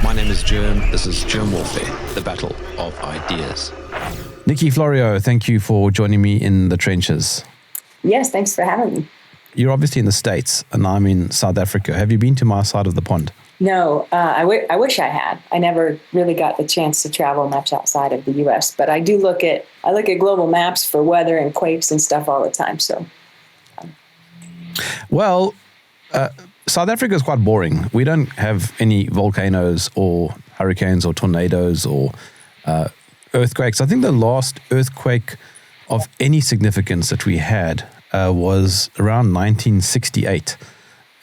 My name is Jerm. This is Germ Warfare, the battle of ideas. Nikki Florio, thank you for joining me in the trenches. Yes, thanks for having me. You're obviously in the States and I'm in South Africa. Have you been to my side of the pond? No, I wish I had. I never really got the chance to travel much outside of the U.S., but I look at global maps for weather and quakes and stuff all the time. So, Well, South Africa is quite boring. We don't have any volcanoes or hurricanes or tornadoes or earthquakes. I think the last earthquake of any significance that we had was around 1968.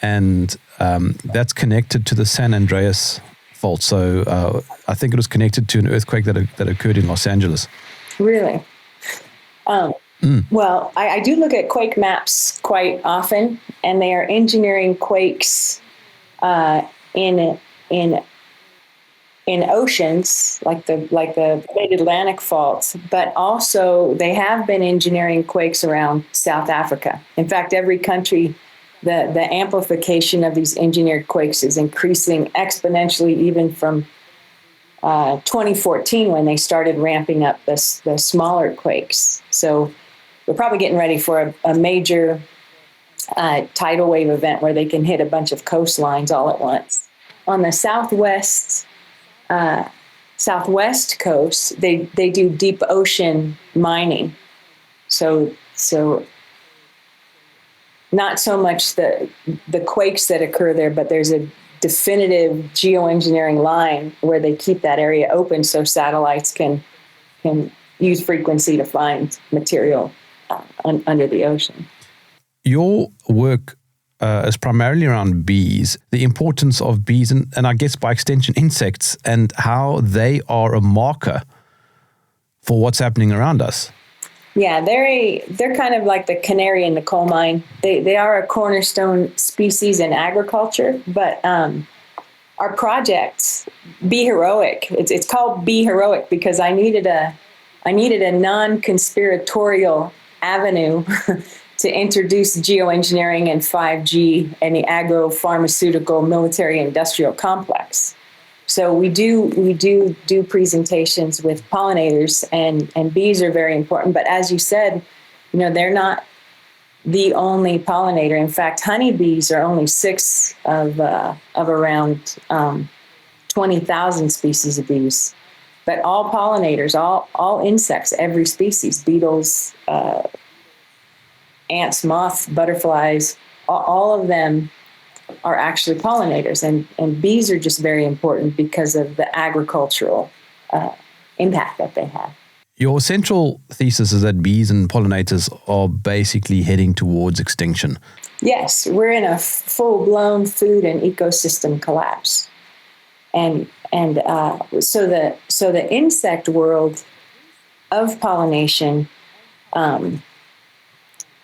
And that's connected to the San Andreas fault. So I think it was connected to an earthquake that occurred in Los Angeles. Really? Well, I do look at quake maps quite often, and they are engineering quakes in oceans like the Great Atlantic Fault, but also they have been engineering quakes around South Africa. In fact, every country, the amplification of these engineered quakes is increasing exponentially, even from 2014 when they started ramping up the smaller quakes. So we're probably getting ready for a major tidal wave event where they can hit a bunch of coastlines all at once. On the southwest coast, they do deep ocean mining. So not so much the quakes that occur there, but there's a definitive geoengineering line where they keep that area open so satellites can use frequency to find material under the ocean. Your work is primarily around bees, the importance of bees, and I guess by extension insects, and how they are a marker for what's happening around us. Yeah, they're kind of like the canary in the coal mine. They are a cornerstone species in agriculture, but our project, Be Heroic, it's called Be Heroic because I needed a non-conspiratorial avenue to introduce geoengineering and 5G and the agro-pharmaceutical military industrial complex. So we do presentations with pollinators, and bees are very important. But as you said, they're not the only pollinator. In fact, honeybees are only 6 of around 20,000 species of bees. But all pollinators, all insects, every species, beetles, ants, moths, butterflies, all of them are actually pollinators, and bees are just very important because of the agricultural impact that they have. Your central thesis is that bees and pollinators are basically heading towards extinction. Yes, we're in a full-blown food and ecosystem collapse, and so the insect world of pollination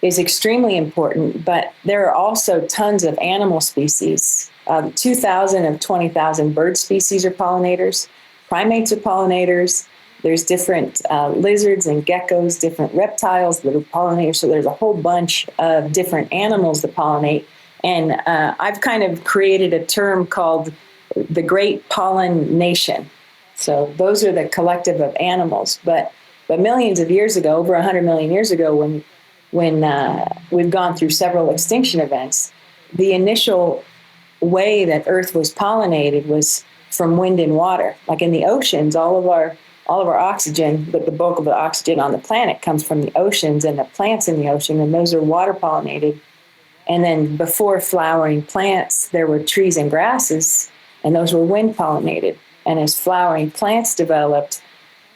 is extremely important, but there are also tons of animal species. 2,000 of 20,000 bird species are pollinators. Primates are pollinators. There's different lizards and geckos, different reptiles that are pollinators. So there's a whole bunch of different animals that pollinate. And I've kind of created a term called the Great Pollination. So those are the collective of animals. But millions of years ago, over 100 million years ago, when we've gone through several extinction events, the initial way that Earth was pollinated was from wind and water. Like in the oceans, all of our oxygen, but the bulk of the oxygen on the planet comes from the oceans and the plants in the ocean, and those are water pollinated. And then before flowering plants, there were trees and grasses, and those were wind pollinated. And as flowering plants developed,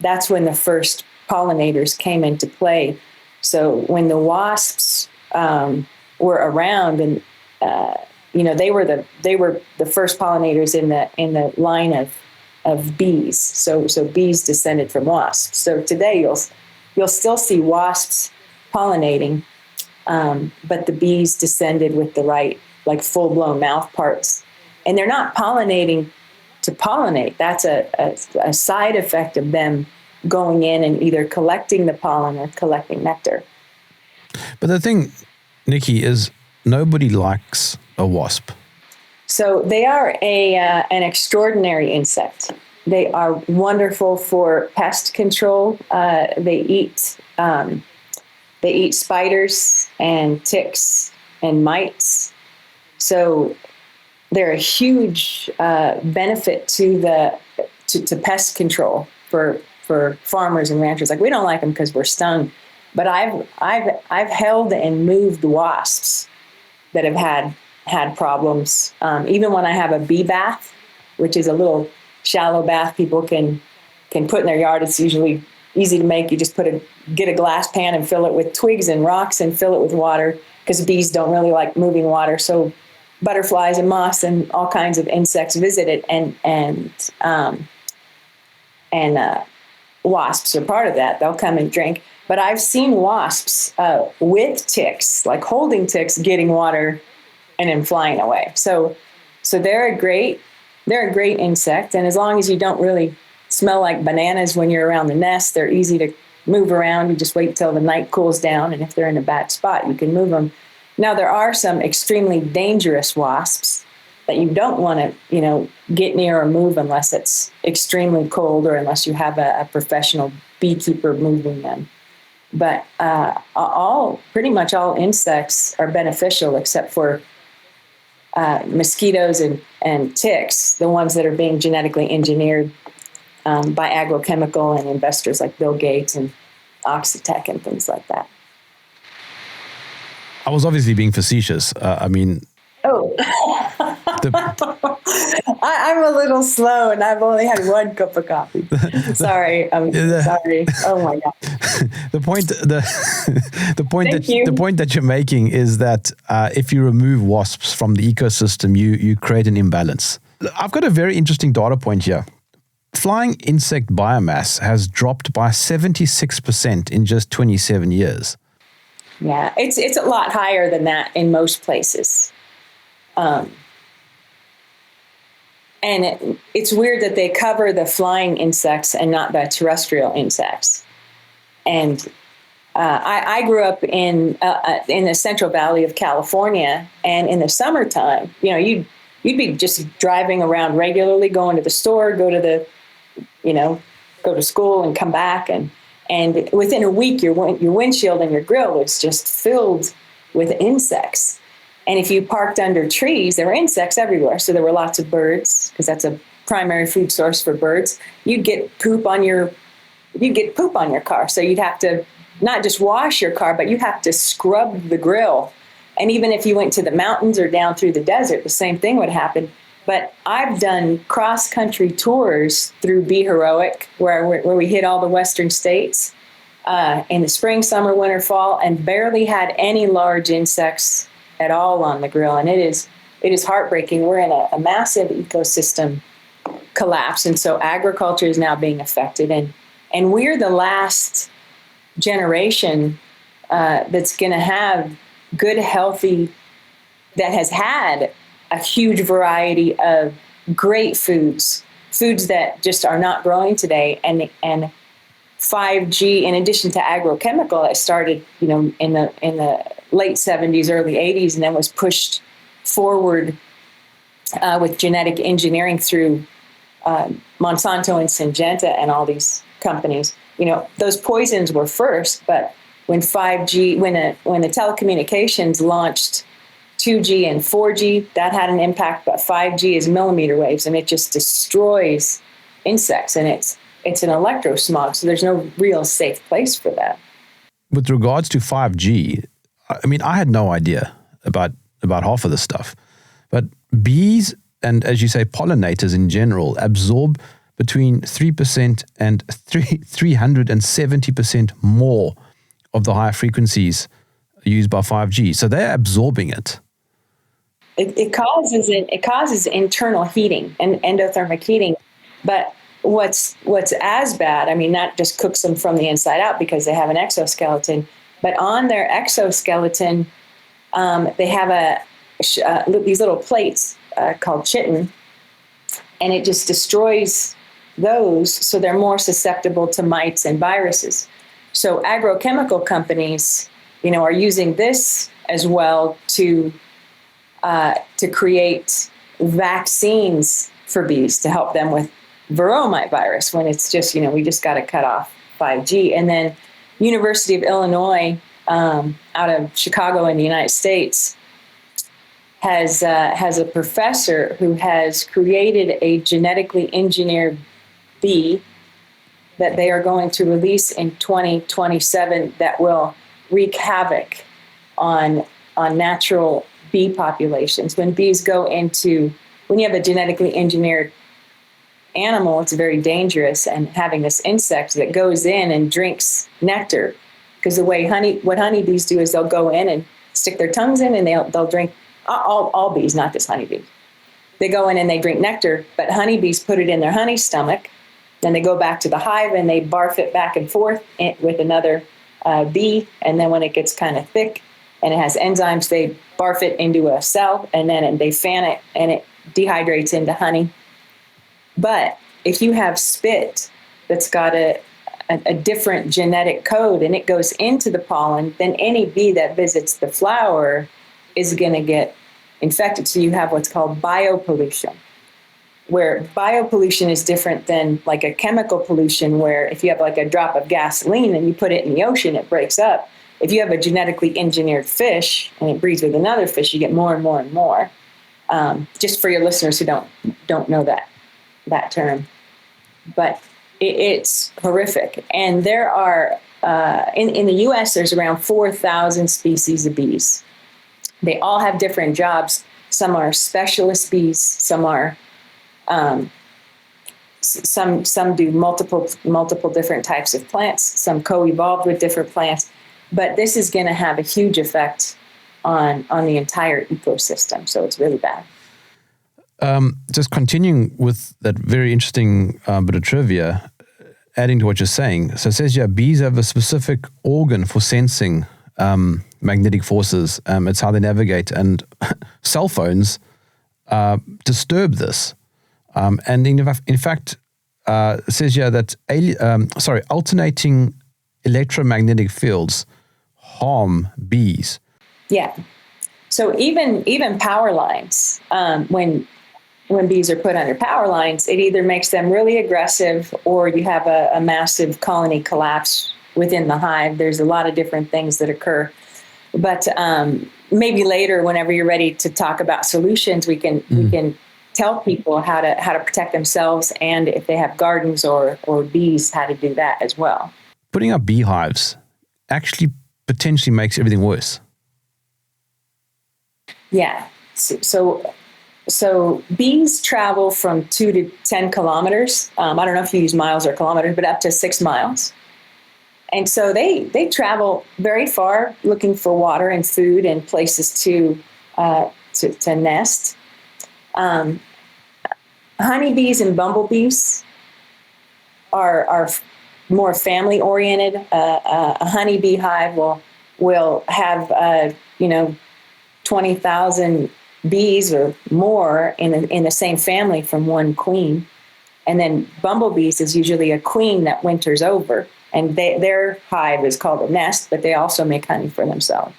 that's when the first pollinators came into play. So when the wasps were around, and they were the first pollinators in the line of bees. So bees descended from wasps. So today you'll still see wasps pollinating, but the bees descended with the right, like full-blown mouth parts, and they're not pollinating to pollinate. That's a side effect of them going in and either collecting the pollen or collecting nectar. But the thing, Nikki, is nobody likes a wasp. So they are an extraordinary insect. They are wonderful for pest control. They eat spiders and ticks and mites. So they're a huge benefit to pest control for farmers and ranchers. Like, we don't like them because we're stung, but I've held and moved wasps that have had problems. Even when I have a bee bath, which is a little shallow bath people can put in their yard. It's usually easy to make. You just get a glass pan and fill it with twigs and rocks and fill it with water, because bees don't really like moving water. So butterflies and moths and all kinds of insects visit it, and wasps are part of that. They'll come and drink. But I've seen wasps with ticks, like holding ticks, getting water and then flying away. So they're a great insect. And as long as you don't really smell like bananas when you're around the nest, they're easy to move around. You just wait till the night cools down, and if they're in a bad spot, you can move them. Now, there are some extremely dangerous wasps that you don't want to, get near or move unless it's extremely cold, or unless you have a professional beekeeper moving them. But pretty much all insects are beneficial, except for mosquitoes and ticks, the ones that are being genetically engineered by agrochemical and investors like Bill Gates and Oxitec and things like that. I was obviously being facetious. Oh, I'm a little slow, and I've only had one cup of coffee. Sorry, sorry. Oh my God. The point that you're making is that if you remove wasps from the ecosystem, you create an imbalance. I've got a very interesting data point here. Flying insect biomass has dropped by 76% in just 27 years. Yeah, it's a lot higher than that in most places. And it's weird that they cover the flying insects and not the terrestrial insects. And I grew up in the Central Valley of California, and in the summertime, you'd be just driving around regularly, going to the store, go to school and come back, and within a week, your windshield and your grill was just filled with insects. And if you parked under trees, there were insects everywhere. So there were lots of birds, because that's a primary food source for birds. You'd get poop on your car. So you'd have to not just wash your car, but you have to scrub the grill. And even if you went to the mountains or down through the desert, the same thing would happen. But I've done cross-country tours through Be Heroic, where we hit all the western states in the spring, summer, winter, fall, and barely had any large insects at all on the grill. And it is heartbreaking. We're in a massive ecosystem collapse, and so agriculture is now being affected. And we're the last generation that's going to have good, healthy, that has had a huge variety of great foods that just are not growing today. And 5G, in addition to agrochemical, it started, in the late 70s, early 80s, and then was pushed forward with genetic engineering through Monsanto and Syngenta and all these companies. Those poisons were first, but when 5G, when the telecommunications launched 2G and 4G, that had an impact, but 5G is millimeter waves, and it just destroys insects, and it's an electrosmog, so there's no real safe place for that. With regards to 5G, I had no idea about half of this stuff, but bees and, as you say, pollinators in general absorb between 3% and 370% more of the higher frequencies used by 5G. So they're absorbing it. It causes internal heating and endothermic heating, but what's as bad, that just cooks them from the inside out because they have an exoskeleton, but on their exoskeleton, they have these little plates called chitin, and it just destroys those, so they're more susceptible to mites and viruses. So agrochemical companies, are using this as well to create vaccines for bees to help them with varroa virus when it's just, we just got to cut off 5G. And then University of Illinois out of Chicago in the United States has a professor who has created a genetically engineered bee that they are going to release in 2027 that will wreak havoc on natural bee populations. When bees go into, when you have a genetically engineered animal, it's very dangerous, and having this insect that goes in and drinks nectar, because the way what honeybees do is they'll go in and stick their tongues in and they'll drink, all bees, not just honeybees. They go in and they drink nectar, but honeybees put it in their honey stomach. Then they go back to the hive and they barf it back and forth with another bee. And then when it gets kind of thick and it has enzymes, they barf it into a cell and then they fan it and it dehydrates into honey. But if you have spit that's got a different genetic code and it goes into the pollen, then any bee that visits the flower is going to get infected. So you have what's called biopollution, where biopollution is different than like a chemical pollution, where if you have like a drop of gasoline and you put it in the ocean, it breaks up. If you have a genetically engineered fish and it breeds with another fish, you get more and more and more. Just for your listeners who don't know that term, but it's horrific. And there are in the U.S. there's around 4,000 species of bees. They all have different jobs. Some are specialist bees. Some are some do multiple different types of plants. Some co-evolved with different plants. But this is going to have a huge effect on the entire ecosystem. So it's really bad. Just continuing with that very interesting bit of trivia, adding to what you're saying. So it says, bees have a specific organ for sensing magnetic forces. It's how they navigate, and cell phones disturb this. And in fact, it says here that alternating electromagnetic fields harm bees. Yeah. So even power lines, when bees are put under power lines, it either makes them really aggressive or you have a massive colony collapse within the hive. There's a lot of different things that occur. But maybe later, whenever you're ready to talk about solutions, we can tell people how to protect themselves, and if they have gardens or bees, how to do that as well. Putting up beehives actually potentially makes everything worse. Yeah. So bees travel from 2 to 10 kilometers. I don't know if you use miles or kilometers, but up to 6 miles. And so they travel very far looking for water and food and places to nest. Honeybees and bumblebees are more family oriented. A honeybee hive will have 20,000 bees or more in the same family from one queen. And then bumblebees is usually a queen that winters over, and their hive is called a nest, but they also make honey for themselves.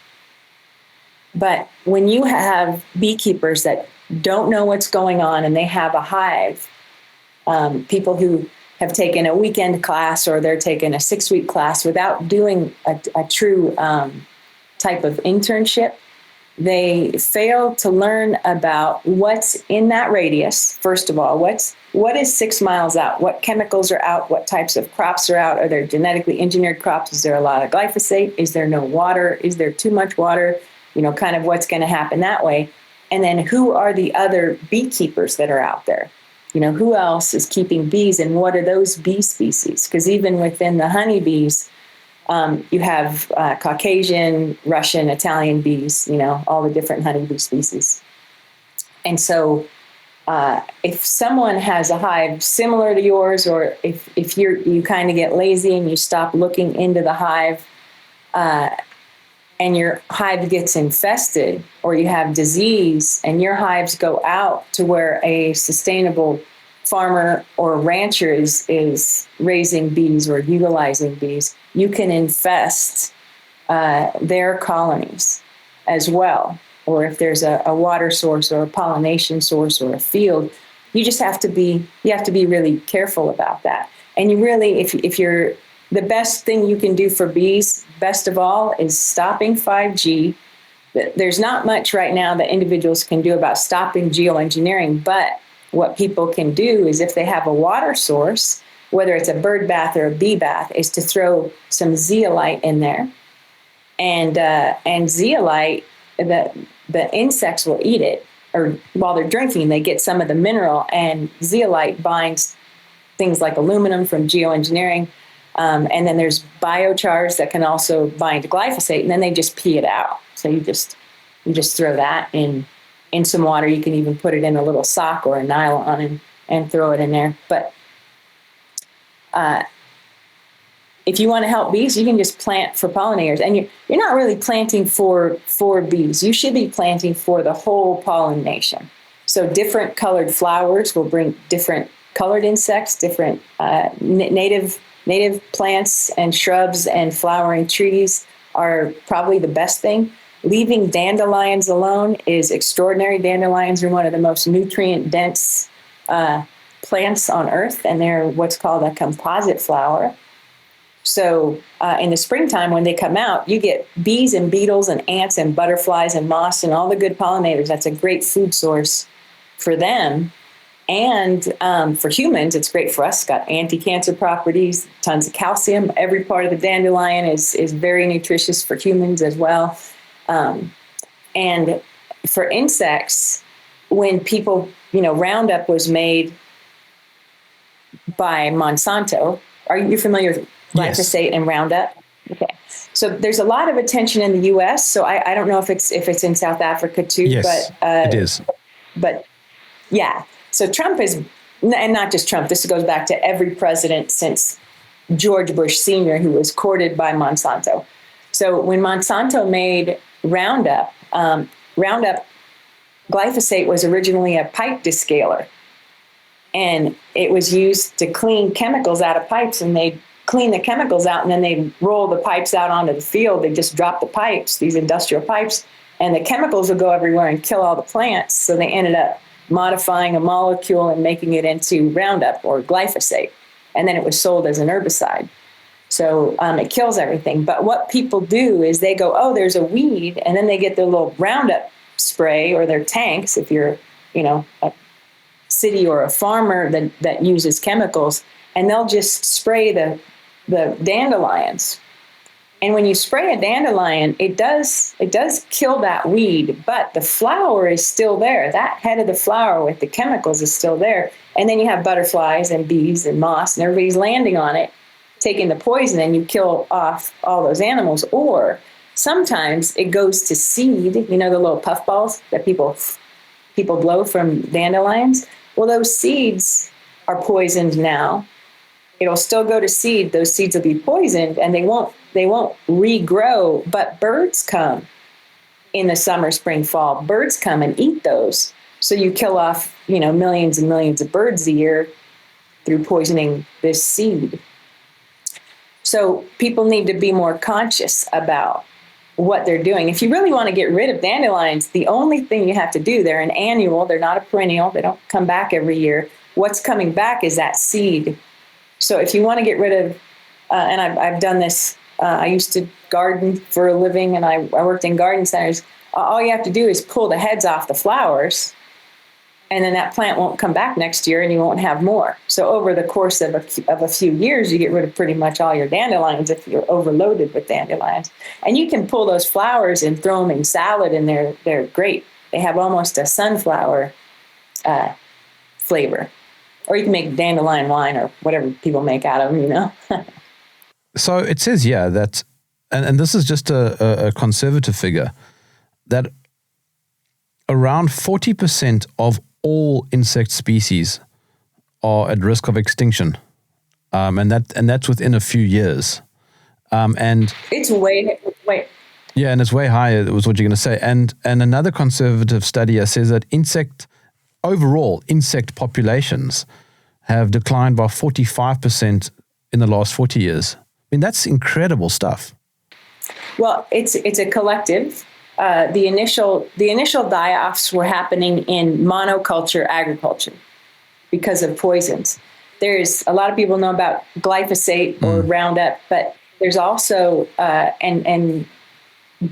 But when you have beekeepers that don't know what's going on and they have a hive, people who have taken a weekend class or they're taking a 6-week class without doing a true type of internship, they fail to learn about what's in that radius. First of all, what is 6 miles out? What chemicals are out? What types of crops are out? Are there genetically engineered crops? Is there a lot of glyphosate? Is there no water? Is there too much water? Kind of what's going to happen that way. And then who are the other beekeepers that are out there? Who else is keeping bees, and what are those bee species? Because even within the honeybees, you have Caucasian, Russian, Italian bees, all the different honeybee species. And so if someone has a hive similar to yours, or if you kind of get lazy and you stop looking into the hive, and your hive gets infested, or you have disease and your hives go out to where a sustainable farmer or rancher is raising bees or utilizing bees, you can infest their colonies as well. or if there's a water source or a pollination source or a field, you have to be really careful about that. And you really, if you're, the best thing you can do for bees, best of all, is stopping 5G. There's not much right now that individuals can do about stopping geoengineering, but what people can do is if they have a water source, whether it's a bird bath or a bee bath, is to throw some zeolite in there. And zeolite, the insects will eat it, or while they're drinking, they get some of the mineral, and zeolite binds things like aluminum from geoengineering. And then there's biochars that can also bind glyphosate, and then they just pee it out. So you just throw that in some water. You can even put it in a little sock or a nylon and throw it in there. But if you want to help bees, you can just plant for pollinators. And you're not really planting for bees. You should be planting for the whole pollination. So different colored flowers will bring different colored insects, different native plants and shrubs and flowering trees are probably the best thing. Leaving dandelions alone is extraordinary. Dandelions are one of the most nutrient-dense plants on Earth, and they're what's called a composite flower. So in the springtime, when they come out, you get bees and beetles and ants and butterflies and moths and all the good pollinators. That's a great food source for them. And for humans, it's great for us. It's got anti-cancer properties, tons of calcium. Every part of the dandelion is very nutritious for humans as well. And for insects, when people, Roundup was made by Monsanto. Are you familiar with glyphosate and Roundup? Okay. So there's a lot of attention in the U.S. So I don't know if it's in South Africa too. Yes, but, it is. But yeah. So Trump is, and not just Trump, this goes back to every president since George Bush Sr., who was courted by Monsanto. So when Monsanto made Roundup, glyphosate was originally a pipe descaler. And it was used to clean chemicals out of pipes, and they'd clean the chemicals out, and then they'd roll the pipes out onto the field. They just drop the pipes, these industrial pipes, and the chemicals would go everywhere and kill all the plants. So they ended up modifying a molecule and making it into Roundup or glyphosate. And then it was sold as an herbicide. So it kills everything. But what people do is they go, oh, there's a weed, and then they get their little Roundup spray or their tanks, if you're, a city or a farmer that uses chemicals, and they'll just spray the dandelions. And when you spray a dandelion, it does kill that weed, but the flower is still there. That head of the flower with the chemicals is still there. And then you have butterflies and bees and moths, and everybody's landing on it, taking the poison, and you kill off all those animals. Or sometimes it goes to seed, the little puffballs that people blow from dandelions. Well, those seeds are poisoned now. It'll still go to seed. Those seeds will be poisoned, and they won't regrow. But birds come in the summer, spring, fall. Birds come and eat those. So you kill off, millions and millions of birds a year through poisoning this seed. So people need to be more conscious about what they're doing. If you really want to get rid of dandelions, the only thing you have to do, they're an annual, they're not a perennial, they don't come back every year. What's coming back is that seed. So if you want to get rid of, and I've done this, I used to garden for a living, and I worked in garden centers. All you have to do is pull the heads off the flowers, and then that plant won't come back next year, and you won't have more. So over the course of a few years, you get rid of pretty much all your dandelions if you're overloaded with dandelions. And you can pull those flowers and throw them in salad, and they're great. They have almost a sunflower flavor. Or you can make dandelion wine or whatever people make out of them, So it says here that, and this is just a conservative figure, that around 40% of all insect species are at risk of extinction, and that's within a few years. And it's way. Yeah, and it's way higher. Was what you're going to say. And another conservative study says that overall insect populations have declined by 45% in the last 40 years. I mean, that's incredible stuff. Well, it's a collective. the initial die-offs were happening in monoculture agriculture because of poisons. There's a lot of people know about glyphosate or Roundup, but there's also and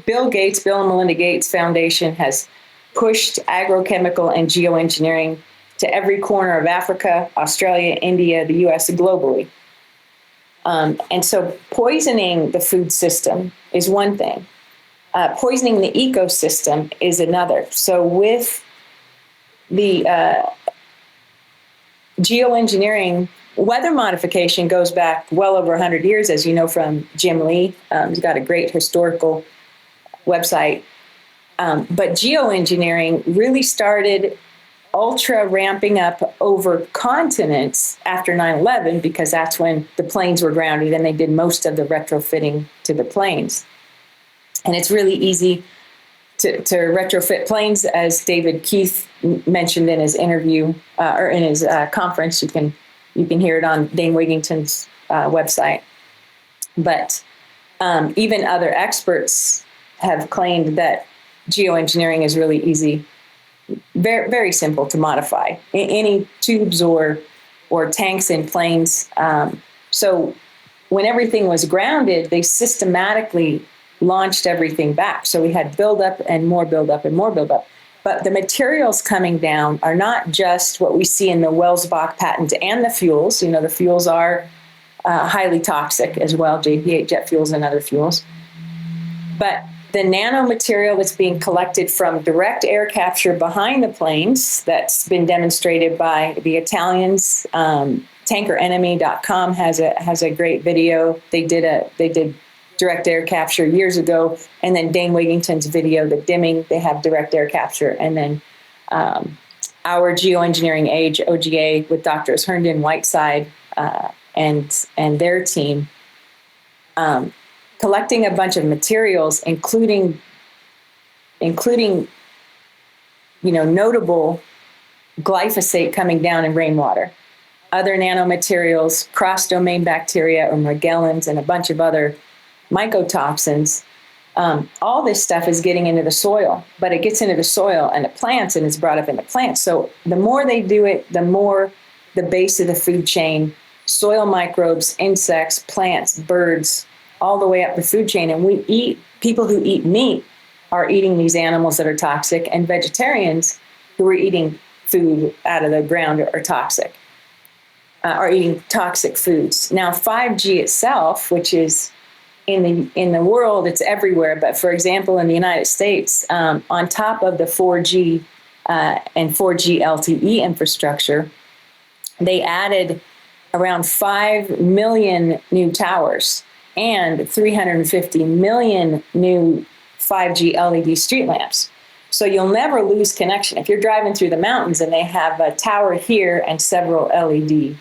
Bill and Melinda Gates Foundation has pushed agrochemical and geoengineering to every corner of Africa, Australia, India, the US, globally. And so poisoning the food system is one thing. Poisoning the ecosystem is another. So with the geoengineering, weather modification goes back well over 100 years, as you know, from Jim Lee. He's got a great historical website. But geoengineering really started ultra ramping up over continents after 9/11, because that's when the planes were grounded and they did most of the retrofitting to the planes. And it's really easy to retrofit planes, as David Keith mentioned in his interview or in his conference. You can hear it on Dane Wigington's website. But even other experts have claimed that geoengineering is really easy, very, very simple to modify. Any tubes or tanks in planes. So when everything was grounded, they systematically launched everything back. So we had buildup and more buildup and more buildup. But the materials coming down are not just what we see in the Welsbach patent and the fuels. You know, the fuels are highly toxic as well, JP8 jet fuels and other fuels. But the nanomaterial that's being collected from direct air capture behind the planes, that's been demonstrated by the Italians. TankerEnemy.com has a great video. They did direct air capture years ago, and then Dane Wigington's video, the dimming, they have direct air capture, and then our geoengineering age, OGA, with Doctors Herndon Whiteside and their team, collecting a bunch of materials, including notable glyphosate coming down in rainwater, other nanomaterials, cross-domain bacteria or Morgellons, and a bunch of other mycotoxins. All this stuff is getting into the soil, but it gets into the soil and the plants, and it's brought up in the plants. So the more they do it, the more the base of the food chain, soil microbes, insects, plants, birds, all the way up the food chain. And people who eat meat are eating these animals that are toxic, and vegetarians who are eating food out of the ground are toxic, are eating toxic foods. Now, 5G itself, which is in the world, it's everywhere. But for example, in the United States, on top of the 4G and 4G LTE infrastructure, they added around 5 million new towers and 350 million new 5G LED street lamps. So you'll never lose connection. If you're driving through the mountains and they have a tower here and several LED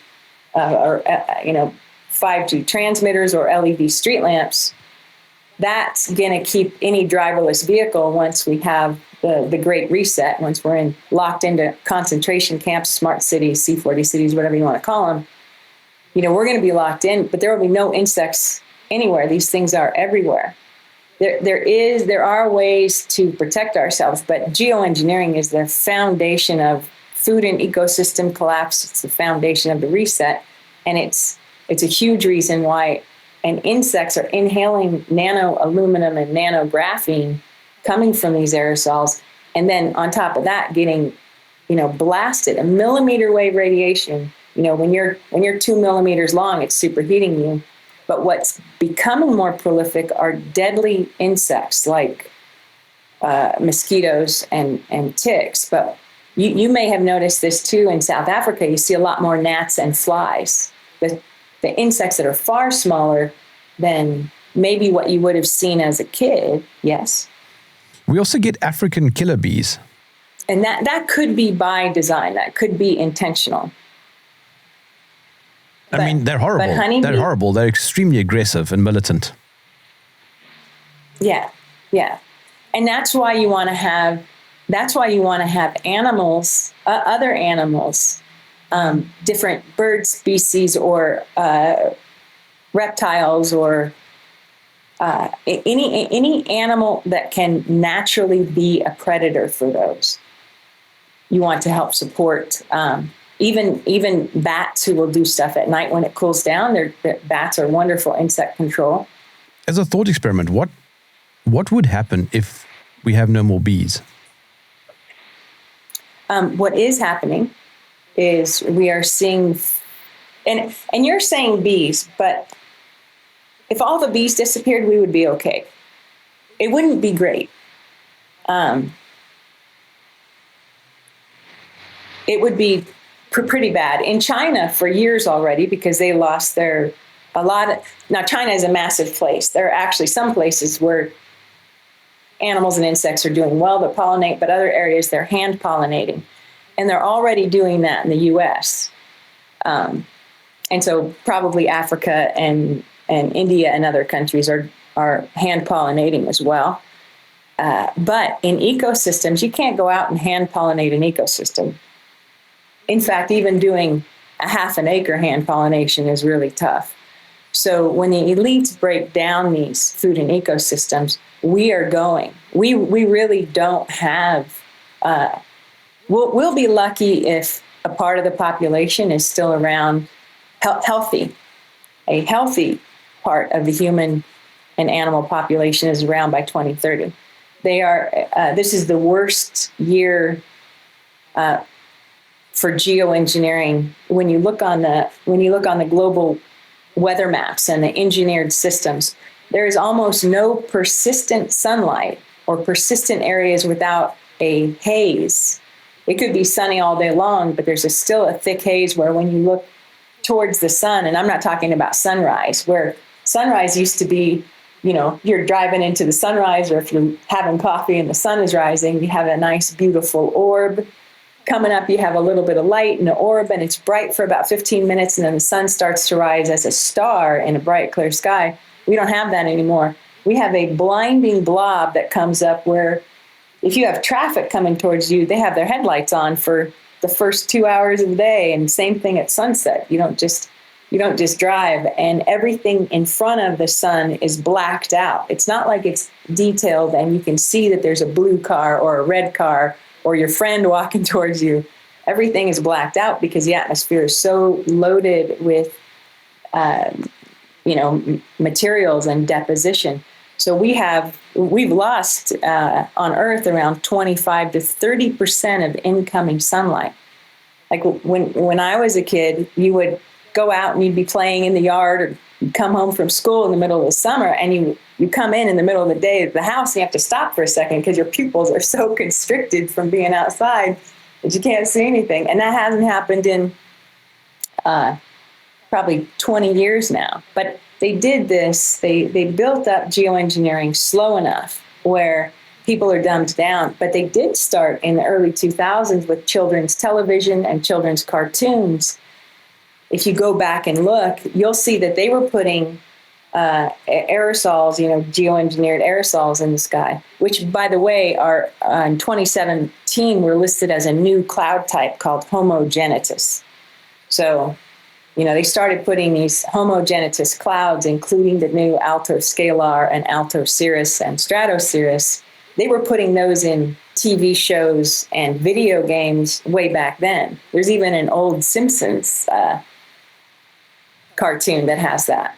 5G transmitters or LED street lamps, that's going to keep any driverless vehicle, once we have the great reset, once we're locked into concentration camps, smart cities, C40 cities, whatever you want to call them, we're going to be locked in, but there will be no insects anywhere. These things are everywhere. There are ways to protect ourselves, but geoengineering is the foundation of food and ecosystem collapse. It's the foundation of the reset, and it's a huge reason why, and insects are inhaling nano aluminum and nano graphene coming from these aerosols, and then on top of that, getting blasted. A millimeter wave radiation. When you're 2 millimeters long, it's superheating you. But what's becoming more prolific are deadly insects like mosquitoes and ticks. But you may have noticed this too in South Africa. You see a lot more gnats and flies. The insects that are far smaller than maybe what you would have seen as a kid. Yes. We also get African killer bees. And that could be by design. That could be intentional. I mean, they're horrible. They're horrible. They're extremely aggressive and militant. Yeah. And that's why you want to have animals, other animals, different bird species or reptiles or any animal that can naturally be a predator for those. You want to help support. Even bats who will do stuff at night when it cools down. Bats are wonderful insect control. As a thought experiment, what would happen if we have no more bees? What is happening is we are seeing, and you're saying bees, but if all the bees disappeared, we would be okay. It wouldn't be great. It would be pretty bad. In China for years already, because they lost now China is a massive place. There are actually some places where animals and insects are doing well to pollinate, but other areas they're hand pollinating. And they're already doing that in the US. And so probably Africa and India and other countries are hand pollinating as well. But in ecosystems, you can't go out and hand pollinate an ecosystem. In fact, even doing a half an acre hand pollination is really tough. So when the elites break down these food and ecosystems, we really don't have, we'll be lucky if a part of the population is still around healthy. A healthy part of the human and animal population is around by 2030. This is the worst year for geoengineering. When you look on the global weather maps and the engineered systems, there is almost no persistent sunlight or persistent areas without a haze. It could be sunny all day long, but there's still a thick haze where when you look towards the sun, and I'm not talking about sunrise, where sunrise used to be, you're driving into the sunrise, or if you're having coffee and the sun is rising, you have a nice, beautiful orb. Coming up, you have a little bit of light in the orb, and it's bright for about 15 minutes, and then the sun starts to rise as a star in a bright, clear sky. We don't have that anymore. We have a blinding blob that comes up where if you have traffic coming towards you, they have their headlights on for the first 2 hours of the day, and same thing at sunset. You don't just drive, and everything in front of the sun is blacked out. It's not like it's detailed and you can see that there's a blue car or a red car or your friend walking towards you. Everything is blacked out because the atmosphere is so loaded with, materials and deposition. So we've lost on Earth around 25 to 30% of incoming sunlight. Like when I was a kid, you would go out and you'd be playing in the yard, or you'd come home from school in the middle of the summer, and you come in the middle of the day at the house, and you have to stop for a second because your pupils are so constricted from being outside that you can't see anything. And that hasn't happened in probably 20 years now. But they did this, they built up geoengineering slow enough where people are dumbed down. But they did start in the early 2000s with children's television and children's cartoons. If you go back and look, you'll see that they were putting aerosols, geoengineered aerosols in the sky, which, by the way, are in 2017 were listed as a new cloud type called homogenitus. So, they started putting these homogenitus clouds, including the new altoscalar and altocirrus and stratocirrus. They were putting those in TV shows and video games way back then. There's even an old Simpsons cartoon that has that.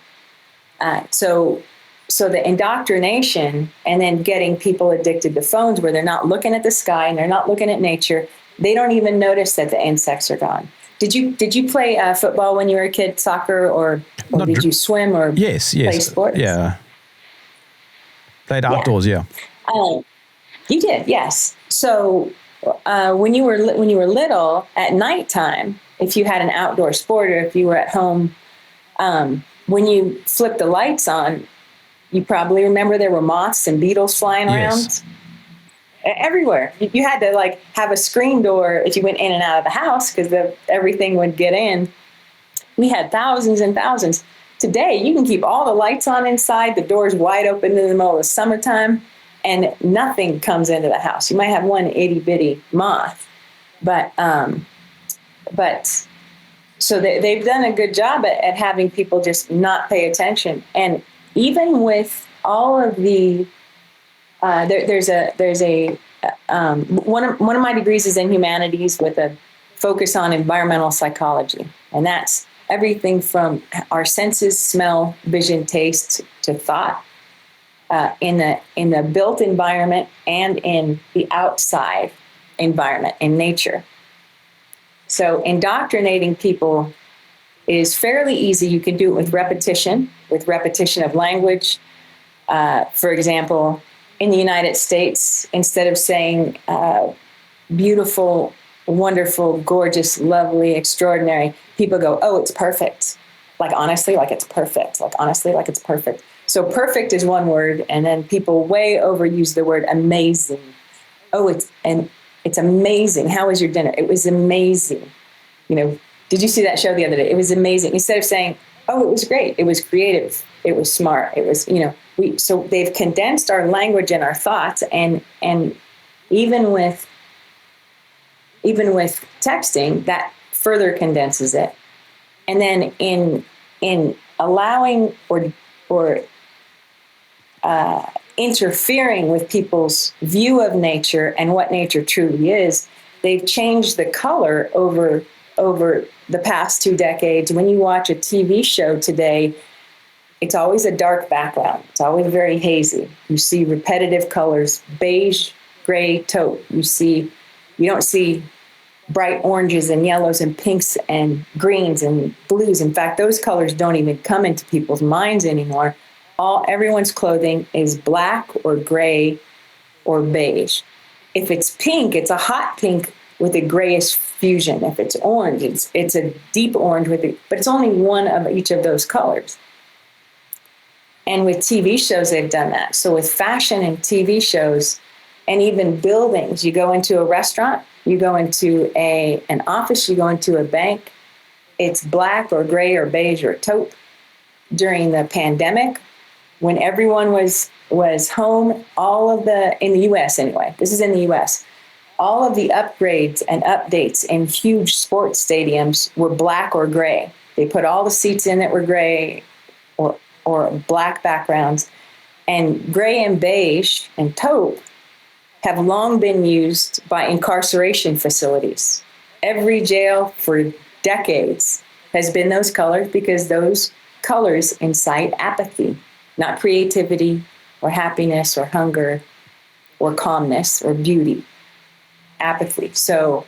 So the indoctrination and then getting people addicted to phones where they're not looking at the sky and they're not looking at nature, they don't even notice that the insects are gone. Did you play football when you were a kid, soccer, or did you swim or play sports? Yeah. Played outdoors, yeah. You did, yes. So when you were little, at nighttime, if you had an outdoor sport or if you were at home, when you flipped the lights on, you probably remember there were moths and beetles flying around everywhere. You had to have a screen door if you went in and out of the house because everything would get in. We had thousands and thousands. Today, you can keep all the lights on inside, the doors wide open in the middle of the summertime, and nothing comes into the house. You might have one itty bitty moth, but so they've done a good job at having people just not pay attention. And even with all of the there's a one of my degrees is in humanities with a focus on environmental psychology, and that's everything from our senses, smell, vision, taste, to thought, in the built environment and in the outside environment in nature. So indoctrinating people is fairly easy. You can do it with repetition of language. For example, in the United States, instead of saying beautiful, wonderful, gorgeous, lovely, extraordinary, people go, oh, it's perfect. Like, honestly, like it's perfect. Like, honestly, like it's perfect. So perfect is one word, and then people way overuse the word amazing. Oh, it's amazing. How was your dinner? It was amazing. You know, did you see that show the other day? It was amazing. Instead of saying, oh, it was great. It was creative. It was smart. It was, so they've condensed our language and our thoughts, and even with texting, that further condenses it. And then in allowing or interfering with people's view of nature and what nature truly is, they've changed the color over the past 2 decades. When you watch a TV show today, it's always a dark background. It's always very hazy. You see repetitive colors, beige, gray, taupe. You don't see bright oranges and yellows and pinks and greens and blues. In fact, those colors don't even come into people's minds anymore. Everyone's clothing is black or gray or beige. If it's pink, it's a hot pink with a grayish fusion. If it's orange, it's a deep orange but it's only one of each of those colors. And with TV shows, they've done that. So with fashion and TV shows, and even buildings, you go into a restaurant, you go into an office, you go into a bank, it's black or gray or beige or taupe. During the pandemic, when everyone was home, in the US anyway, this is in the US, all of the upgrades and updates in huge sports stadiums were black or gray. They put all the seats in that were gray or black backgrounds. And gray and beige and taupe have long been used by incarceration facilities. Every jail for decades has been those colors, because those colors incite apathy, not creativity or happiness or hunger or calmness or beauty. Apathy. So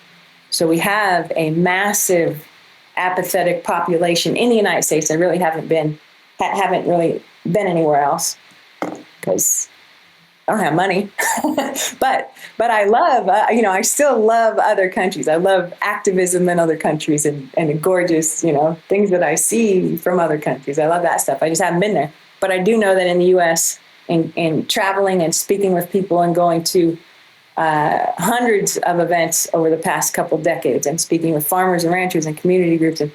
we have a massive apathetic population in the United States. I really haven't really been anywhere else because I don't have money. but I love, I still love other countries. I love activism in other countries and the gorgeous, things that I see from other countries. I love that stuff. I just haven't been there. But I do know that in the U.S., in traveling and speaking with people and going to hundreds of events over the past couple decades and speaking with farmers and ranchers and community groups, and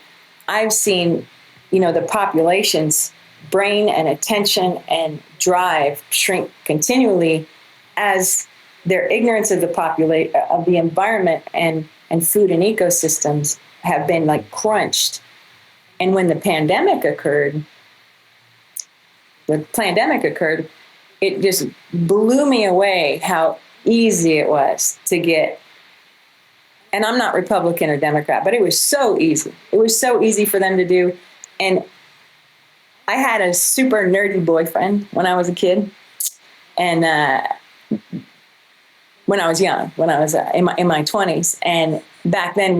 I've seen, the population's brain and attention and drive shrink continually as their ignorance of the environment and food and ecosystems have been like crunched. And when the pandemic occurred, it just blew me away how easy it was to get. And I'm not Republican or Democrat, but it was so easy. It was so easy for them to do. And I had a super nerdy boyfriend when I was a kid. And when I was young, when I was in my 20s. And back then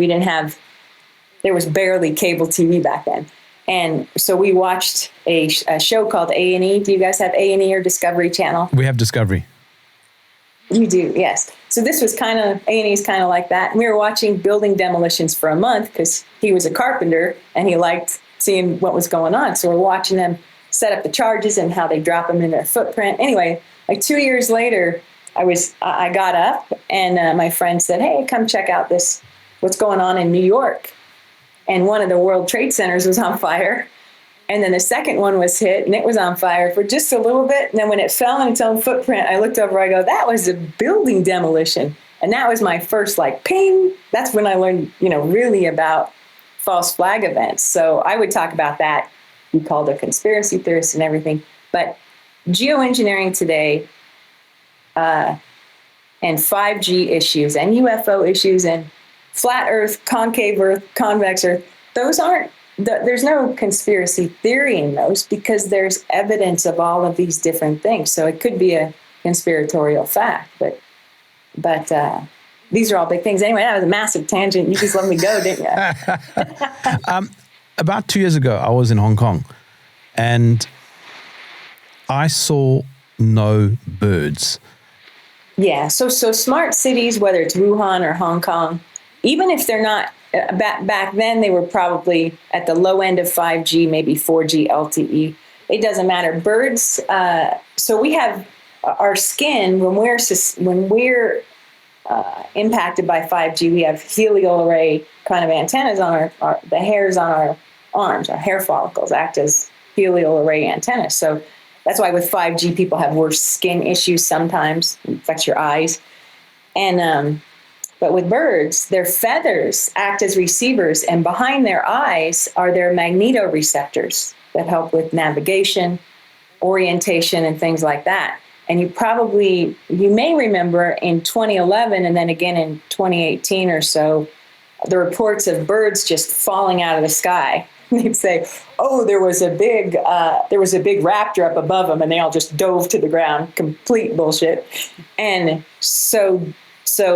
there was barely cable TV back then. And so we watched a show called A&E. Do you guys have A&E or Discovery Channel? We have Discovery. You do, yes. So this was A&E's kind of like that. And we were watching building demolitions for a month because he was a carpenter and he liked seeing what was going on. So we're watching them set up the charges and how they drop them in their footprint. Anyway, like 2 years later, I got up and my friend said, hey, come check out what's going on in New York. And one of the World Trade Centers was on fire. And then the second one was hit and it was on fire for just a little bit. And then when it fell in its own footprint, I looked over, I go, that was a building demolition. And that was my first ping. That's when I learned, really about false flag events. So I would talk about that. Be called a conspiracy theorist and everything. But geoengineering today, and 5G issues and UFO issues and flat Earth, concave Earth, convex Earth, those aren't, there's no conspiracy theory in those because there's evidence of all of these different things. So it could be a conspiratorial fact, but these are all big things. Anyway, that was a massive tangent. You just let me go, didn't you? About 2 years ago, I was in Hong Kong and I saw no birds. Yeah, so smart cities, whether it's Wuhan or Hong Kong, even if they're not, back then they were probably at the low end of 5G, maybe 4G LTE. It doesn't matter. Birds, so we have our skin, when we're impacted by 5G, we have helial array kind of antennas on the hairs on our arms. Our hair follicles act as helial array antennas. So that's why with 5G, people have worse skin issues sometimes. It affects your eyes. And but with birds, their feathers act as receivers, and behind their eyes are their magnetoreceptors that help with navigation, orientation, and things like that. And you may remember in 2011 and then again in 2018 or so, the reports of birds just falling out of the sky. They'd say, "Oh, there was a big raptor up above them, and they all just dove to the ground." Complete bullshit. And so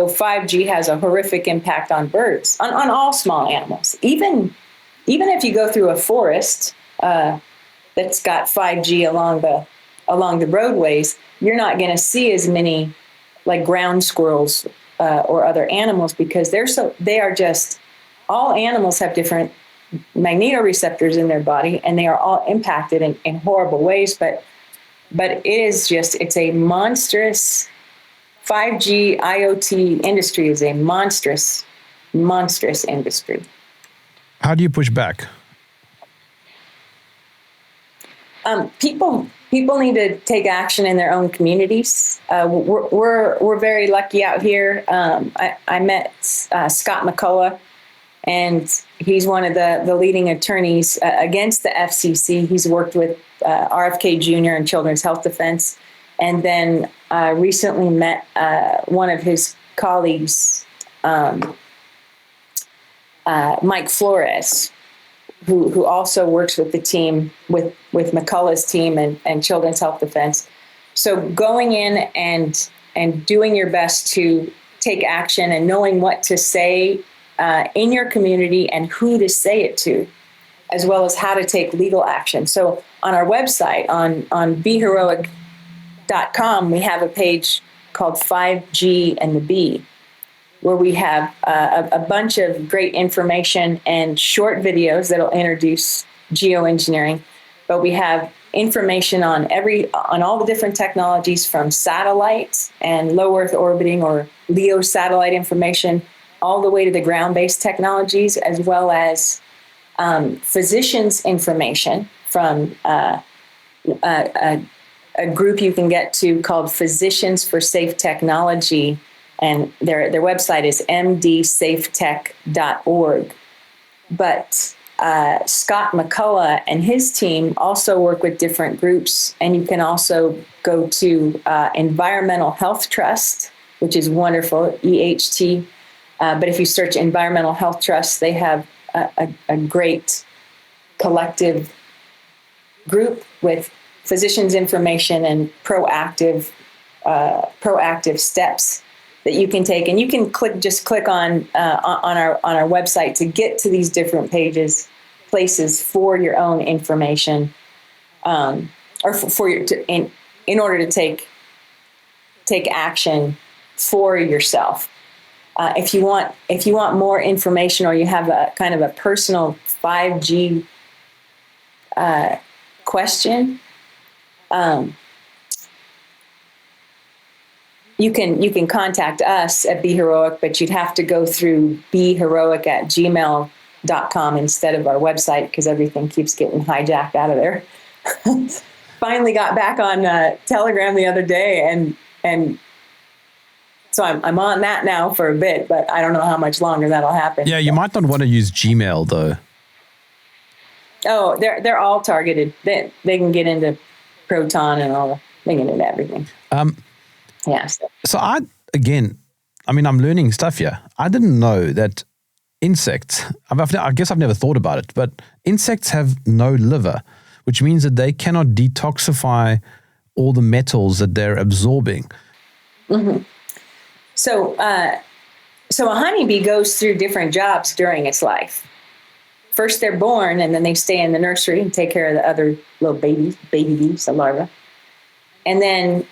5G has a horrific impact on birds, on all small animals. Even if you go through a forest that's got 5G along the roadways, you're not going to see as many like ground squirrels or other animals because all animals have different magnetoreceptors in their body, and they are all impacted in horrible ways. But it's a monstrous 5G IoT industry is a monstrous industry. How do you push back? People need to take action in their own communities. We're very lucky out here. I met Scott McCullough, and he's one of the leading attorneys against the FCC. He's worked with RFK Jr. and Children's Health Defense, and then recently met one of his colleagues, Mike Flores, who also works with the team, with McCullough's team and Children's Health Defense. So going in and doing your best to take action and knowing what to say in your community and who to say it to, as well as how to take legal action. So on our website, on BeHeroic.com, we have a page called 5G and the B, where we have a bunch of great information and short videos that'll introduce geoengineering. But we have information on all the different technologies, from satellites and low Earth orbiting or LEO satellite information, all the way to the ground-based technologies, as well as physicians' information from a group you can get to called Physicians for Safe Technology, and their website is mdsafetech.org. But Scott McCullough and his team also work with different groups, and you can also go to Environmental Health Trust, which is wonderful, EHT. But if you search Environmental Health Trust, they have a great collective group with physicians' information and proactive steps that you can take, and you can click on our website to get to these different places for your own information, or in order to take action for yourself. If you want more information, or you have a kind of a personal 5G question, you can contact us at Be Heroic, but you'd have to go through beheroic@gmail.com instead of our website, because everything keeps getting hijacked out of there. Finally got back on Telegram the other day, and so I'm on that now for a bit, but I don't know how much longer that'll happen. Yeah, you might not want to use Gmail though. Oh, they're all targeted. They can get into proton and all. They can do everything. Yeah. So I'm learning stuff here. I didn't know that insects, I guess I've never thought about it, but insects have no liver, which means that they cannot detoxify all the metals that they're absorbing. Mm-hmm. So a honeybee goes through different jobs during its life. First, they're born, and then they stay in the nursery and take care of the other little baby bees, the larvae. And then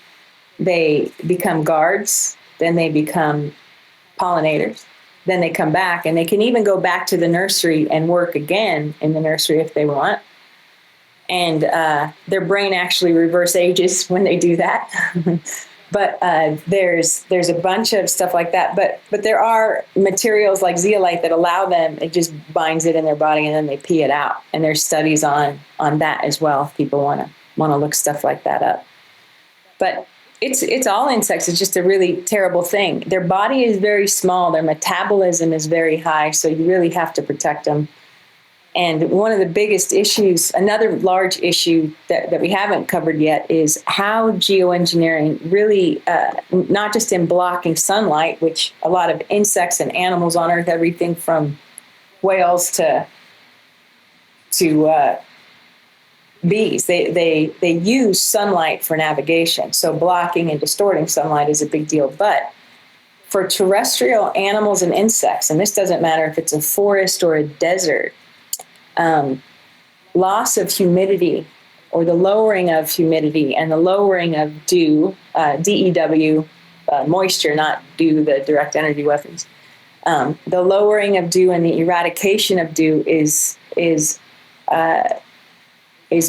they become guards. Then they become pollinators. Then they come back, and they can even go back to the nursery and work again in the nursery if they want. And their brain actually reverse ages when they do that. But there's a bunch of stuff like that. But there are materials like zeolite that allow them, it just binds it in their body and then they pee it out. And there's studies on that as well if people want to look stuff like that up. But it's all insects. It's just a really terrible thing. Their body is very small. Their metabolism is very high. So you really have to protect them. And one of the biggest issues, another large issue that we haven't covered yet, is how geoengineering really, not just in blocking sunlight, which a lot of insects and animals on Earth, everything from whales to bees, they use sunlight for navigation. So blocking and distorting sunlight is a big deal. But for terrestrial animals and insects, and this doesn't matter if it's a forest or a desert, loss of humidity or the lowering of humidity and the lowering of dew, DEW, moisture, not dew, the direct energy weapons. The lowering of dew and the eradication of dew is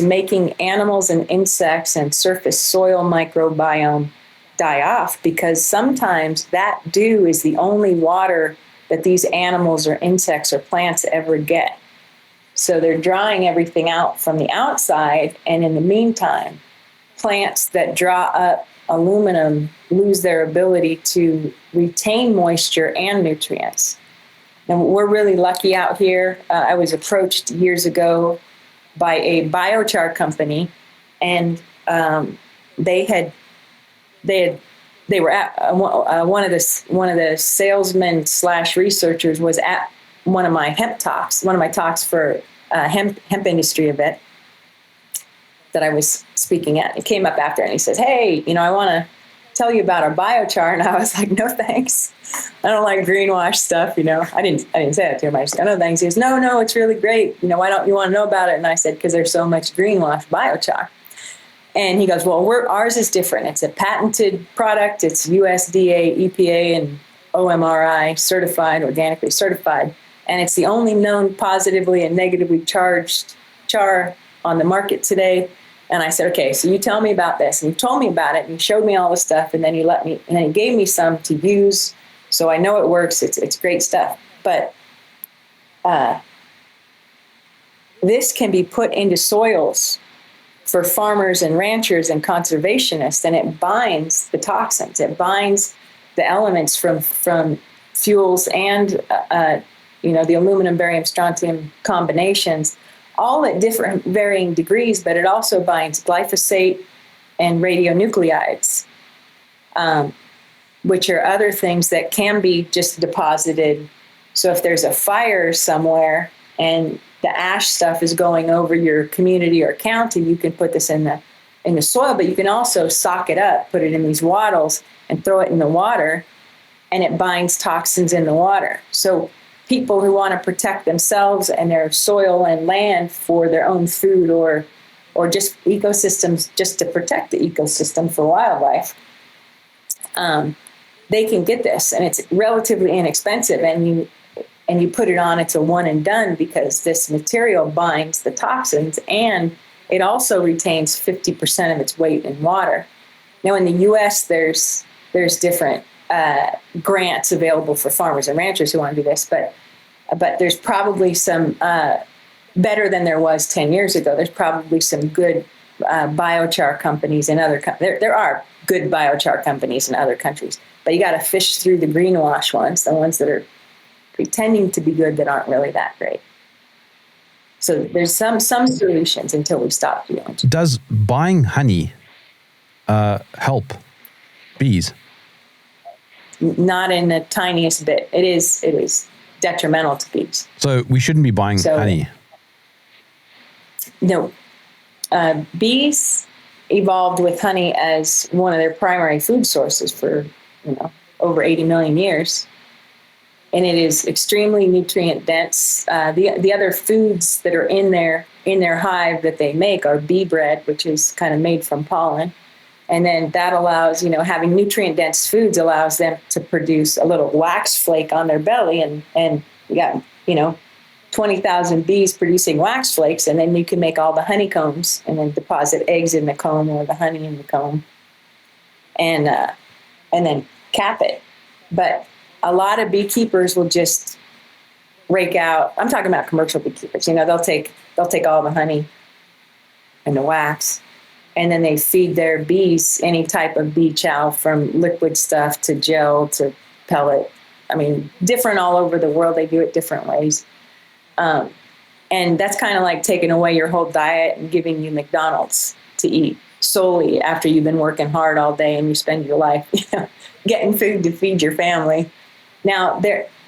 making animals and insects and surface soil microbiome die off, because sometimes that dew is the only water that these animals or insects or plants ever get. So they're drying everything out from the outside, and in the meantime, plants that draw up aluminum lose their ability to retain moisture and nutrients. And we're really lucky out here. I was approached years ago by a biochar company, and they were at one of the salesmen / researchers was at one of my talks for hemp industry event that I was speaking at. He came up after and he says, "Hey, I want to tell you about our biochar." And I was like, "No, thanks. I don't like greenwash stuff." I didn't say that to him. I just, "No, thanks." He goes, No, it's really great. Why don't you want to know about it? And I said, "Because there's so much greenwash biochar." And he goes, "Well, ours is different. It's a patented product. It's USDA, EPA, and OMRI certified, organically certified. And it's the only known positively and negatively charged char on the market today." And I said, "Okay, so you tell me about this." And he told me about it, and he showed me all the stuff, and then he gave me some to use, so I know it works. It's great stuff. But this can be put into soils for farmers and ranchers and conservationists, and it binds the toxins. It binds the elements from fuels and the aluminum, barium, strontium combinations, all at different varying degrees, but it also binds glyphosate and radionuclides, which are other things that can be just deposited. So if there's a fire somewhere and the ash stuff is going over your community or county, you can put this in the soil, but you can also sock it up, put it in these wattles and throw it in the water, and it binds toxins in the water. So people who want to protect themselves and their soil and land for their own food or just ecosystems, just to protect the ecosystem for wildlife, they can get this, and it's relatively inexpensive. And you put it on, it's a one and done, because this material binds the toxins, and it also retains 50% of its weight in water. Now, in the U.S., there's different grants available for farmers and ranchers who want to do this, but there's probably some better than there was 10 years ago. There's probably some good biochar companies in other countries. There are good biochar companies in other countries, but you got to fish through the greenwash ones, the ones that are pretending to be good that aren't really that great. So there's some solutions until we stop geoengineering. Does buying honey help bees? Not in the tiniest bit. It is detrimental to bees. So we shouldn't be buying honey. No. Bees evolved with honey as one of their primary food sources for over 80 million years. And it is extremely nutrient dense. The other foods that are in their hive that they make are bee bread, which is kind of made from pollen. And then that allows, having nutrient dense foods allows them to produce a little wax flake on their belly. And you got, 20,000 bees producing wax flakes. And then you can make all the honeycombs and then deposit eggs in the comb or the honey in the comb and then cap it. But a lot of beekeepers will just rake out. I'm talking about commercial beekeepers. They'll take all the honey and the wax, and then they feed their bees any type of bee chow, from liquid stuff to gel to pellet. I mean, different all over the world. They do it different ways. And that's kind of like taking away your whole diet and giving you McDonald's to eat solely after you've been working hard all day and you spend your life getting food to feed your family. Now,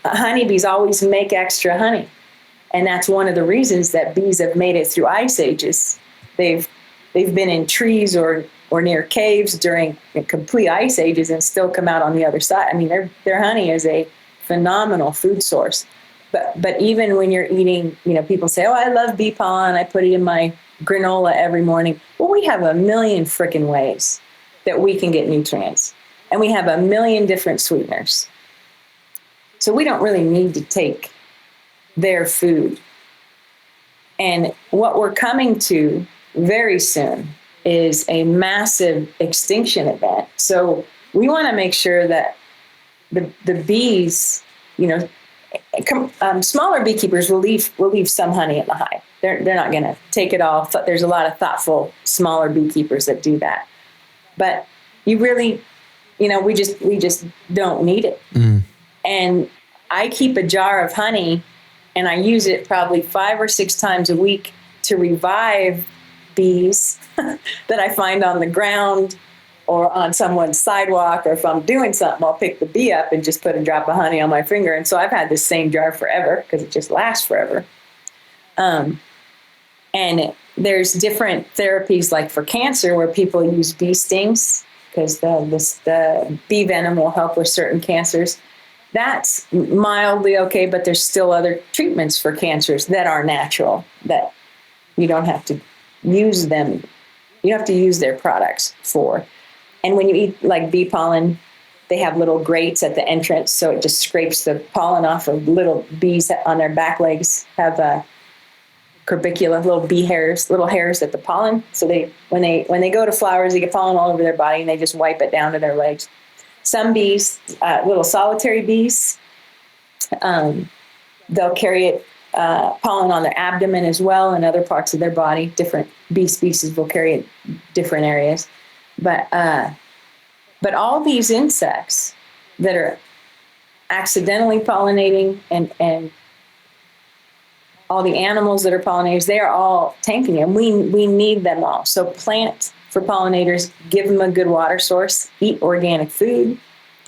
honeybees always make extra honey. And that's one of the reasons that bees have made it through ice ages. They've been in trees or near caves during complete ice ages and still come out on the other side. I mean, their honey is a phenomenal food source. But even when you're eating, people say, oh, I love bee pollen. I put it in my granola every morning. Well, we have a million frickin' ways that we can get nutrients. And we have a million different sweeteners. So we don't really need to take their food. And what we're coming to very soon is a massive extinction event. So we want to make sure that the bees, smaller beekeepers will leave some honey in the hive. They're not going to take it all. There's a lot of thoughtful smaller beekeepers that do that. But you really, we just don't need it. Mm. And I keep a jar of honey, and I use it probably 5 or 6 times a week to revive bees that I find on the ground or on someone's sidewalk, or if I'm doing something, I'll pick the bee up and just put a drop of honey on my finger. And so I've had this same jar forever because it just lasts forever. And there's different therapies, like for cancer, where people use bee stings because the bee venom will help with certain cancers. That's mildly okay, but there's still other treatments for cancers that are natural, that you don't have to use them. You have to use their products for. And when you eat like bee pollen, they have little grates at the entrance, so it just scrapes the pollen off of little bees on their back legs, have a corbicula, little bee hairs, little hairs at the pollen. So when they go to flowers, they get pollen all over their body, and they just wipe it down to their legs. Some bees, little solitary bees, they'll carry it pollen on their abdomen as well, and other parts of their body. Different bee species will carry it different areas. But all these insects that are accidentally pollinating and all the animals that are pollinators, they are all tanking, and we need them all. So plant for pollinators, give them a good water source, eat organic food,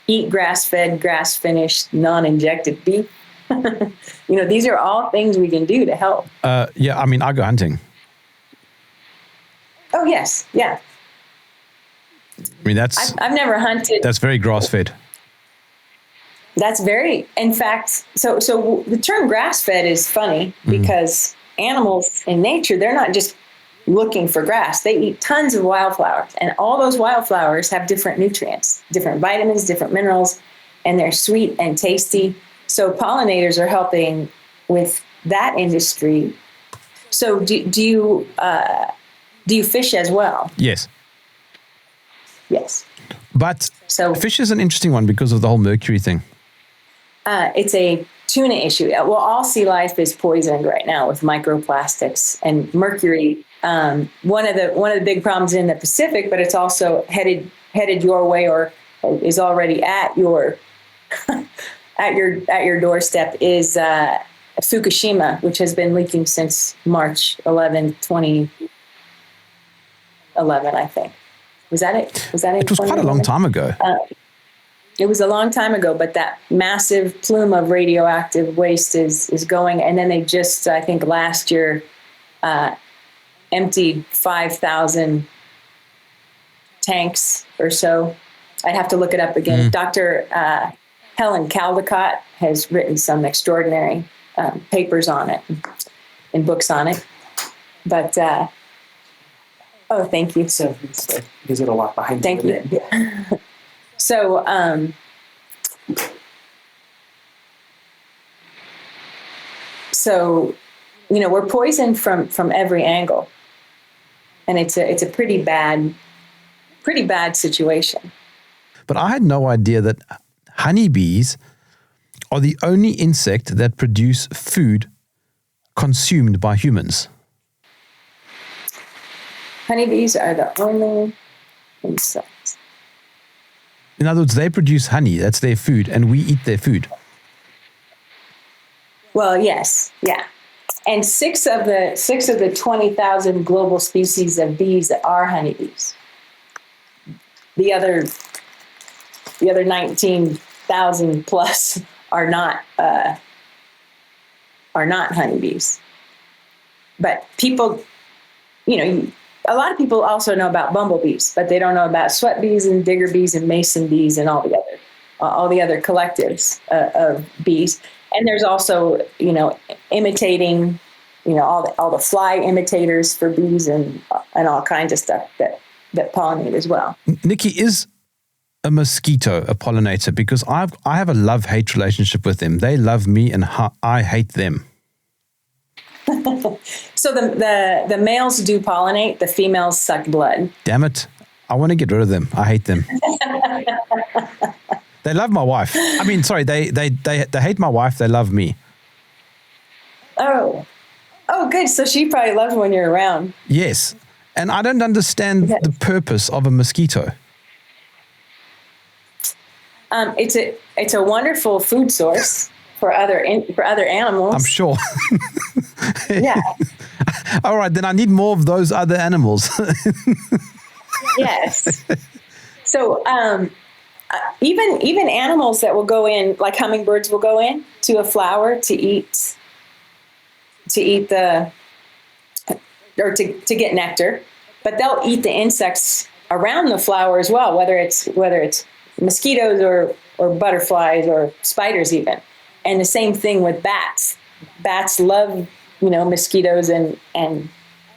eat grass-fed, grass-finished, non-injected beef. These are all things we can do to help. I go hunting. Oh, yes. Yeah. I mean, I've never hunted. That's very grass-fed. That's very, in fact, so the term grass-fed is funny because animals in nature, they're not just looking for grass. They eat tons of wildflowers, and all those wildflowers have different nutrients, different vitamins, different minerals, and they're sweet and tasty. So pollinators are helping with that industry. So do you fish as well? Yes. Yes. But fish is an interesting one because of the whole mercury thing. It's a tuna issue. Well, all sea life is poisoned right now with microplastics and mercury. One of the big problems in the Pacific, but it's also headed your way or is already at your at your doorstep is Fukushima, which has been leaking since March 11, 2011, I think. Was that it? Was that it? It was quite a long time ago. It was a long time ago, but that massive plume of radioactive waste is going. And then they just, I think last year, emptied 5,000 tanks or so. I'd have to look it up again. Dr. Helen Caldecott has written some extraordinary papers on it and books on it. But, oh, thank you. So there's a lot behind Thank you. Yeah. So, we're poisoned from every angle, and it's a pretty bad situation. But I had no idea that honeybees are the only insect that produce food consumed by humans. Honeybees are the only insects. In other words, they produce honey, that's their food, and we eat their food. Well, yes, yeah. And six of the 20,000 global species of bees are honeybees. The other 19,000 plus are not honeybees. But people, a lot of people also know about bumblebees, but they don't know about sweat bees and digger bees and mason bees and all the other collectives of bees. And there's also, imitating, all the fly imitators for bees and all kinds of stuff that pollinate as well. Nikki, is a mosquito a pollinator? Because I have a love-hate relationship with them. They love me and I hate them. So the males do pollinate, the females suck blood. Damn it. I want to get rid of them. I hate them. They love my wife. I mean, sorry, they hate my wife. They love me. Oh, good. So she probably loves when you're around. Yes. And I don't understand the purpose of a mosquito. It's a wonderful food source for other animals. I'm sure. Yeah. All right, then I need more of those other animals. Yes. So even animals that will go in, like hummingbirds, will go in to a flower to eat to get nectar, but they'll eat the insects around the flower as well, whether it's mosquitoes or butterflies or spiders even. And the same thing with bats. Bats love, mosquitoes and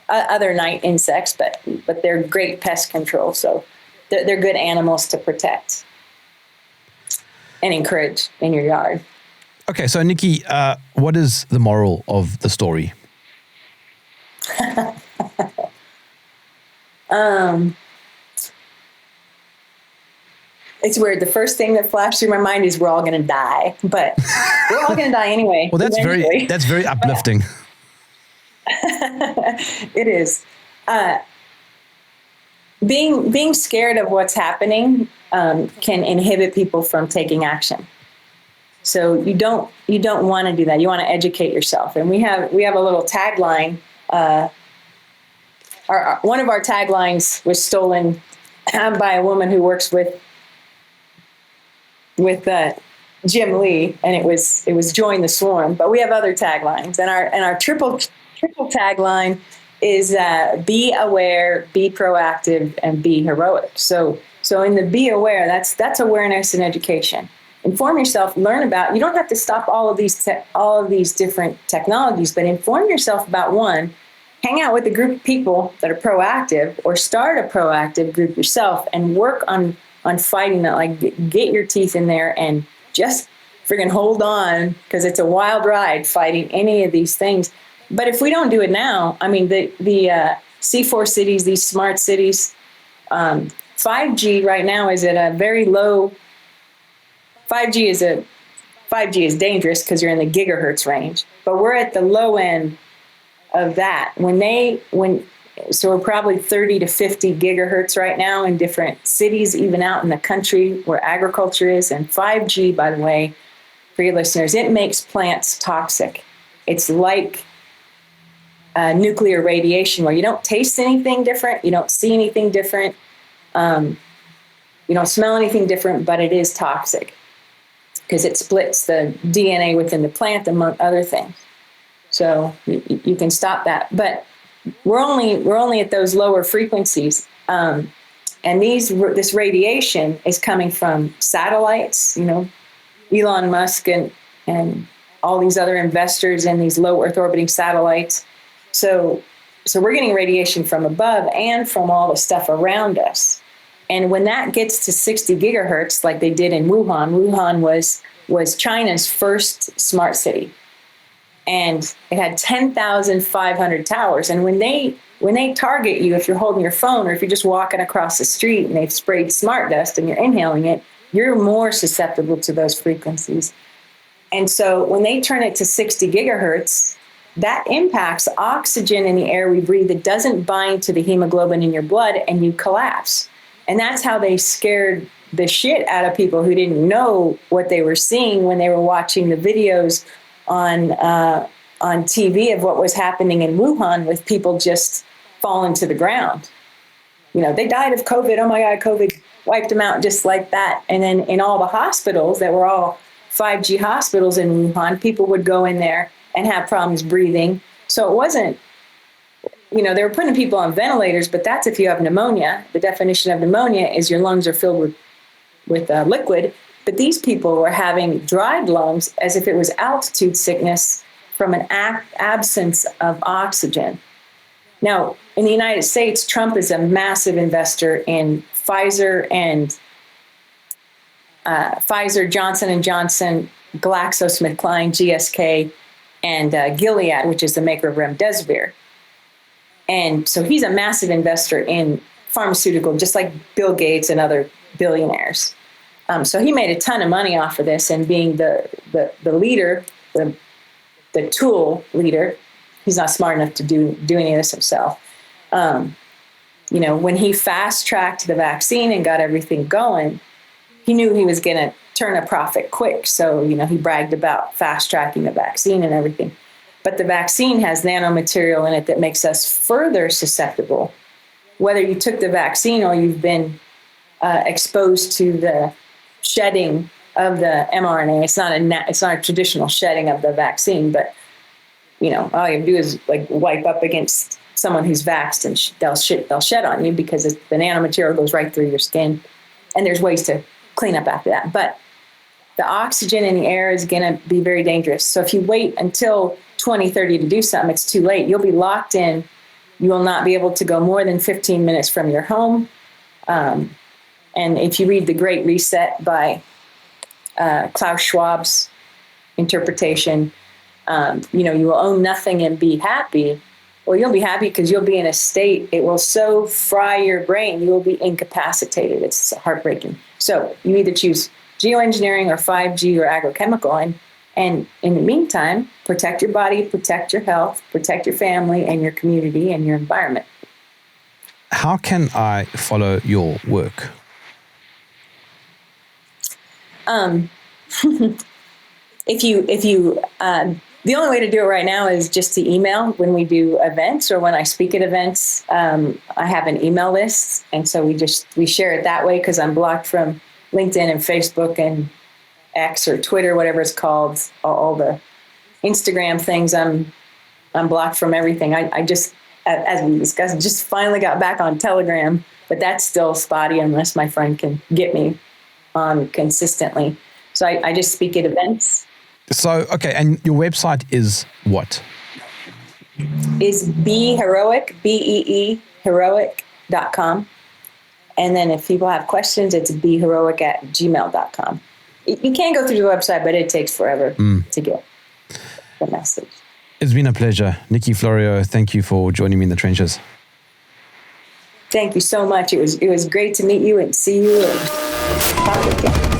other night insects, but they're great pest control. So they're good animals to protect and encourage in your yard. Okay, so Nikki, what is the moral of the story? It's weird. The first thing that flashed through my mind is we're all going to die, but we're all going to die anyway. Well, that's very uplifting. It is. Being scared of what's happening can inhibit people from taking action. So you don't want to do that. You want to educate yourself. And we have a little tagline. One of our taglines was stolen by a woman who works with Jim Lee, and it was join the swarm. But we have other taglines, and our triple tagline is be aware, be proactive, and be heroic. So in the be aware, that's awareness and education. Inform yourself, learn about. You don't have to stop all of these different technologies, but inform yourself about one. Hang out with a group of people that are proactive, or start a proactive group yourself, and work on fighting that. Like get your teeth in there and just friggin' hold on, because it's a wild ride fighting any of these things. But if we don't do it now, I mean, the C4 cities, these smart cities, 5G right now is at a very low. 5G is dangerous because you're in the gigahertz range, but we're at the low end of that. So we're probably 30 to 50 gigahertz right now in different cities, even out in the country where agriculture is. And 5G, by the way, for your listeners, it makes plants toxic. It's like nuclear radiation, where you don't taste anything different, you don't see anything different, you don't smell anything different, but it is toxic because it splits the DNA within the plant, among other things. So you can stop that, but we're only at those lower frequencies, and this radiation is coming from satellites. Elon Musk and all these other investors in these low Earth orbiting satellites. So we're getting radiation from above and from all the stuff around us. And when that gets to 60 gigahertz, like they did in Wuhan was China's first smart city. And it had 10,500 towers. And when they target you, if you're holding your phone or if you're just walking across the street and they've sprayed smart dust and you're inhaling it, you're more susceptible to those frequencies. And so when they turn it to 60 gigahertz, that impacts oxygen in the air we breathe. It doesn't bind to the hemoglobin in your blood and you collapse. And that's how they scared the shit out of people who didn't know what they were seeing when they were watching the videos on TV of what was happening in Wuhan with people just falling to the ground. They died of COVID. Oh my God, COVID wiped them out just like that. And then in all the hospitals that were all 5G hospitals in Wuhan, people would go in there and have problems breathing. So it wasn't, they were putting people on ventilators, but that's if you have pneumonia. The definition of pneumonia is your lungs are filled with liquid. But these people were having dried lungs as if it was altitude sickness from an absence of oxygen. Now, in the United States, Trump is a massive investor in Pfizer, Johnson & Johnson, GlaxoSmithKline, GSK, and Gilead, which is the maker of remdesivir. And so he's a massive investor in pharmaceutical, just like Bill Gates and other billionaires. So he made a ton of money off of this, and being the leader, the tool leader, he's not smart enough to do any of this himself. When he fast-tracked the vaccine and got everything going, he knew he was going to turn a profit quick. So, he bragged about fast-tracking the vaccine and everything. But the vaccine has nanomaterial in it that makes us further susceptible. Whether you took the vaccine or you've been exposed to the shedding of the mRNA, it's not a traditional shedding of the vaccine, but all you have to do is like wipe up against someone who's vaxxed and they'll shed on you because the nanomaterial goes right through your skin, and there's ways to clean up after that. But the oxygen in the air is going to be very dangerous. So if you wait until 2030 to do something, it's too late. You'll be locked in. You will not be able to go more than 15 minutes from your home. And if you read The Great Reset by Klaus Schwab's interpretation, you will own nothing and be happy. Well, you'll be happy because you'll be in a state, it will so fry your brain, you will be incapacitated. It's heartbreaking. So you either choose geoengineering or 5G or agrochemical. And in the meantime, protect your body, protect your health, protect your family and your community and your environment. How can I follow your work? If you the only way to do it right now is just to email when we do events or when I speak at events. I have an email list, and so we share it that way because I'm blocked from LinkedIn and Facebook and X or Twitter, whatever it's called, all the Instagram things. I'm blocked from everything. I just, as we discussed, just finally got back on Telegram, but that's still spotty unless my friend can get me on consistently. So I just speak at events. So, okay, and your website is what? Is Be Heroic, BEE, heroic.com. And then if people have questions, it's beheroic@gmail.com. You can go through the website, but it takes forever to get the message. It's been a pleasure. Nikki Florio, thank you for joining me in the trenches. Thank you so much. It was great to meet you and see you and talk with you.